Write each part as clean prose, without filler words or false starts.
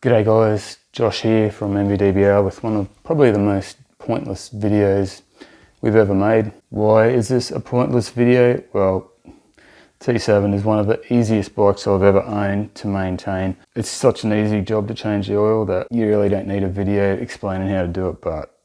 G'day guys, Josh here from MVDBR with one of probably the most pointless videos we've ever made. Why is this a pointless video? Well, T7 is one of the easiest bikes I've ever owned to maintain. It's such an easy job to change the oil that you really don't need a video explaining how to do it, but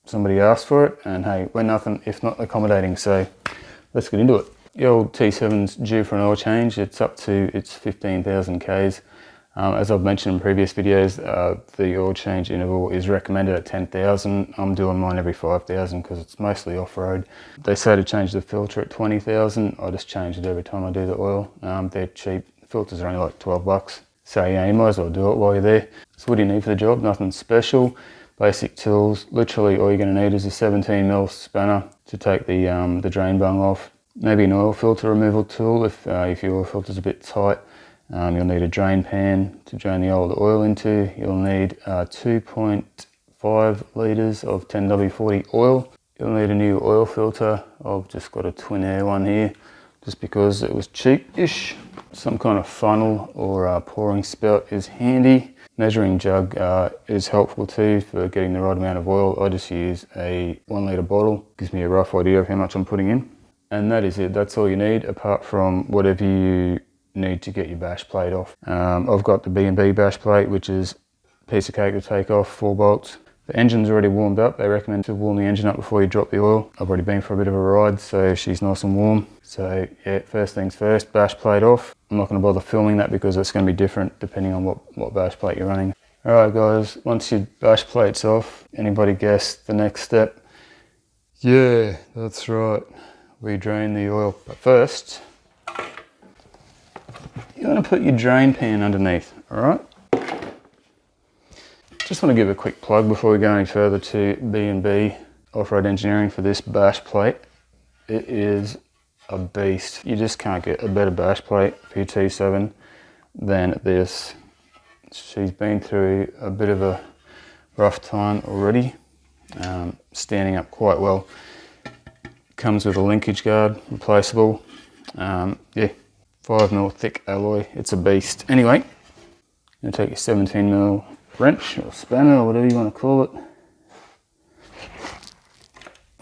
somebody asked for it and hey, we're nothing if not accommodating, so let's get into it. The old T7's due for an oil change. It's up to its 15,000 Ks. As I've mentioned in previous videos, the oil change interval is recommended at 10,000. I'm doing mine every 5,000 because it's mostly off-road. They say to change the filter at 20,000. I just change it every time I do the oil. They're cheap. The filters are only like 12 bucks. So yeah, you might as well do it while you're there. So what do you need for the job? Nothing special. Basic tools. Literally all you're going to need is a 17mm spanner to take the drain bung off. Maybe an oil filter removal tool if your oil filter's a bit tight. You'll need a drain pan to drain the old oil into. You'll need 2.5 litres of 10W40 oil. You'll need a new oil filter. I've just got a Tenere one here just because it was cheap-ish. Some kind of funnel or pouring spout is handy. Measuring jug is helpful too for getting the right amount of oil. I just use a 1 litre bottle. Gives me a rough idea of how much I'm putting in. And that is it. That's all you need apart from whatever you need to get your bash plate off. I've got the B&B bash plate, which is a piece of cake to take off, 4 bolts. The engine's already warmed up. They recommend to warm the engine up before you drop the oil. I've already been for a bit of a ride, so she's nice and warm. So yeah, first things first, bash plate off. I'm not going to bother filming that because it's going to be different depending on what bash plate you're running. Alright guys, once your bash plate's off, anybody guess the next step? Yeah, that's right. We drain the oil. But first, you want to put your drain pan underneath, alright? Just want to give a quick plug before we go any further to B&B Off-Road Engineering for this bash plate. It is a beast. You just can't get a better bash plate for your T7 than this. She's been through a bit of a rough time already, standing up quite well. Comes with a linkage guard, replaceable. Yeah. 5mm thick alloy, it's a beast. Anyway, you're going to take your 17mm wrench or spanner or whatever you want to call it.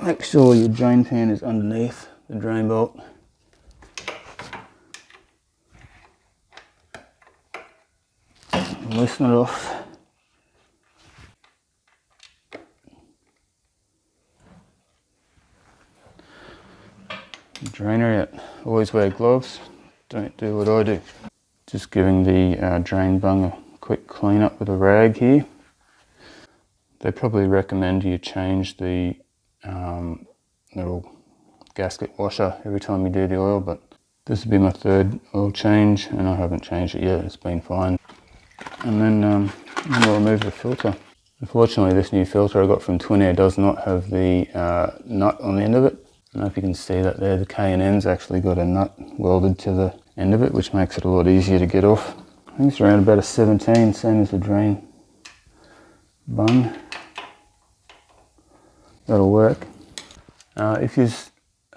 Make sure your drain pan is underneath the drain bolt. Loosen it off. Drainer out. Always wear gloves. Don't do what I do. Just giving the drain bung a quick clean up with a rag here. They probably recommend you change the little gasket washer every time you do the oil, but this will be my third oil change and I haven't changed it yet. It's been fine. And then we'll remove the filter. Unfortunately, this new filter I got from Tenere does not have the nut on the end of it. I don't know if you can see that there, the K&N's actually got a nut welded to the end of it, which makes it a lot easier to get off. I think it's around about a 17, same as the drain bung. That'll work. If you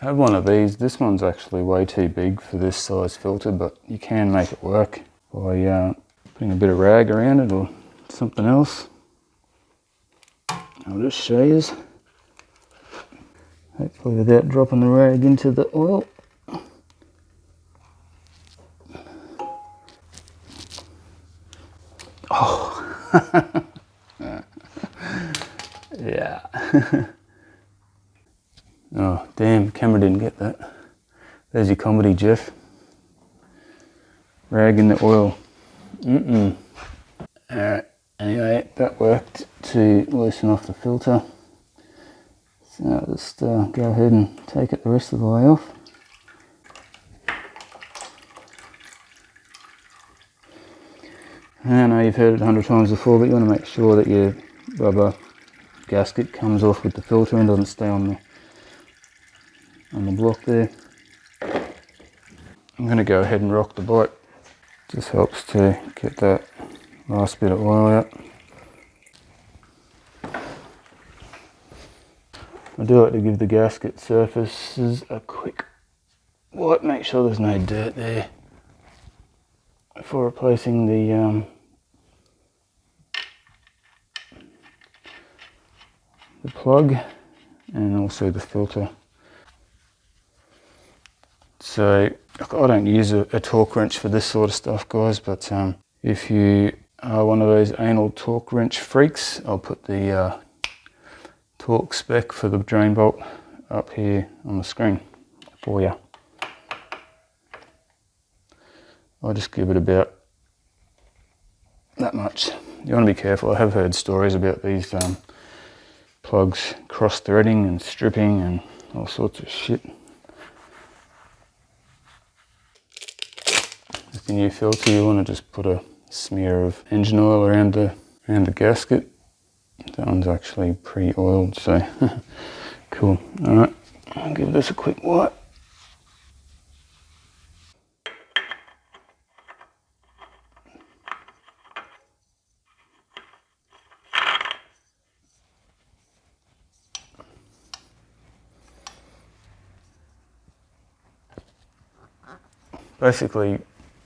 have one of these, this one's actually way too big for this size filter, but you can make it work by putting a bit of rag around it or something else. I'll just show you. Hopefully without dropping the rag into the oil. Oh, yeah. Oh, damn, camera didn't get that. There's your comedy, Jeff. Rag in the oil. Alright, anyway, that worked to loosen off the filter. So I'll just go ahead and take it the rest of the way off. I know you've heard it 100 times before, but you want to make sure that your rubber gasket comes off with the filter and doesn't stay on the block there. I'm going to go ahead and rock the bike. Just helps to get that last bit of oil out. I do like to give the gasket surfaces a quick wipe, make sure there's no dirt there before replacing the the plug and also the filter. So I don't use a torque wrench for this sort of stuff, guys, but if you are one of those anal torque wrench freaks, I'll put the torque spec for the drain bolt up here on the screen for you. I'll just give it about that much. You want to be careful. I have heard stories about these plugs cross-threading and stripping and all sorts of shit. With the new filter, you want to just put a smear of engine oil around the gasket. That one's actually pre-oiled, so cool. Alright, I'll give this a quick wipe. Basically,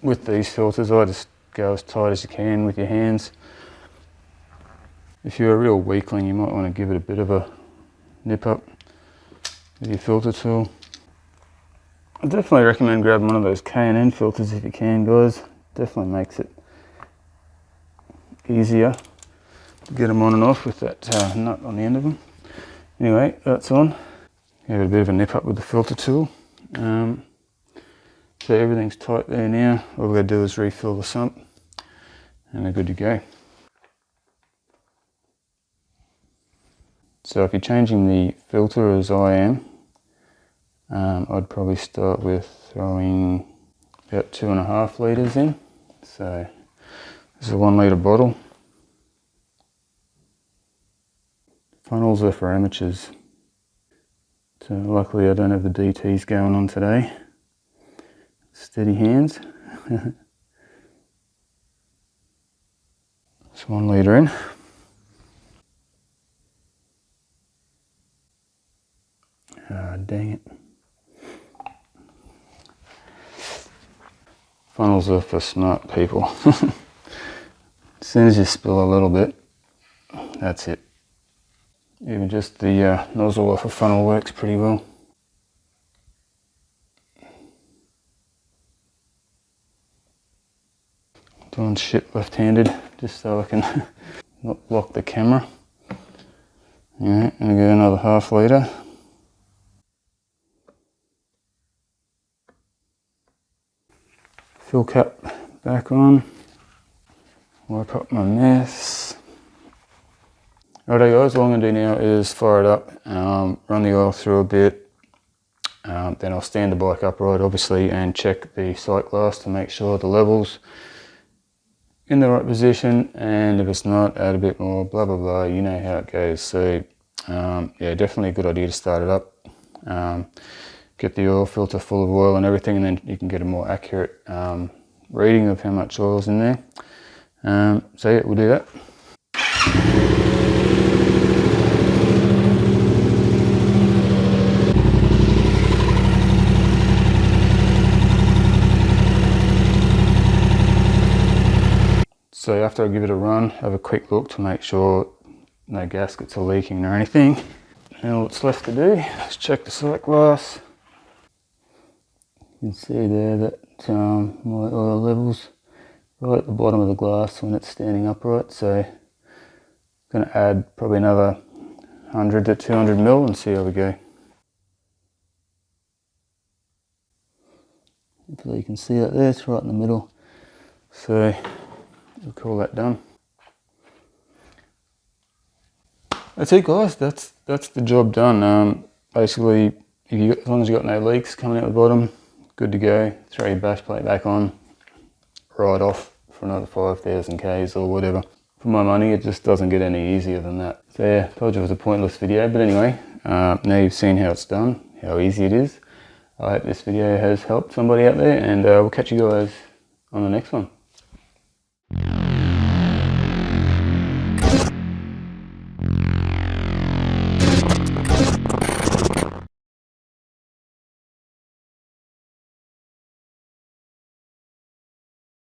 with these filters, I just go as tight as you can with your hands. If you're a real weakling, you might want to give it a bit of a nip up with your filter tool. I definitely recommend grabbing one of those Canon filters if you can, guys. Definitely makes it easier to get them on and off with that nut on the end of them. Anyway, that's on. Give it a bit of a nip up with the filter tool. So everything's tight there now. All we're going to do is refill the sump and we're good to go. So if you're changing the filter as I am, I'd probably start with throwing about 2.5 litres in. So this is a 1 litre bottle. Funnels are for amateurs. So luckily I don't have the DTs going on today. Steady hands. It's 1 litre in. Ah, dang it. Funnels are for smart people. As soon as you spill a little bit, that's it. Even just the nozzle off a funnel works pretty well. Doing shit left-handed just so I can not block the camera. Alright, I'm gonna go another 1/2 litre. Fill cap back on. Wipe up my mess. Righto guys, what I'm going to do now is fire it up, run the oil through a bit, then I'll stand the bike upright obviously and check the sight glass to make sure the level's in the right position, and if it's not, add a bit more, blah blah blah, you know how it goes. So yeah, definitely a good idea to start it up, get the oil filter full of oil and everything, and then you can get a more accurate reading of how much oil's in there. So yeah, we'll do that. So after I give it a run, have a quick look to make sure no gaskets are leaking or anything. Now what's left to do, let's check the sight glass. You can see there that my oil level's right at the bottom of the glass when it's standing upright. So I'm going to add probably another 100 to 200 mil and see how we go. Hopefully you can see that there, it's right in the middle. So we'll call that done. That's it guys, that's the job done. Basically, as long as you've got no leaks coming out the bottom, good to go. Throw your bash plate back on, ride off for another 5,000 Ks or whatever. For my money, it just doesn't get any easier than that. So yeah, told you it was a pointless video, but anyway, now you've seen how it's done, how easy it is. I hope this video has helped somebody out there, and we'll catch you guys on the next one.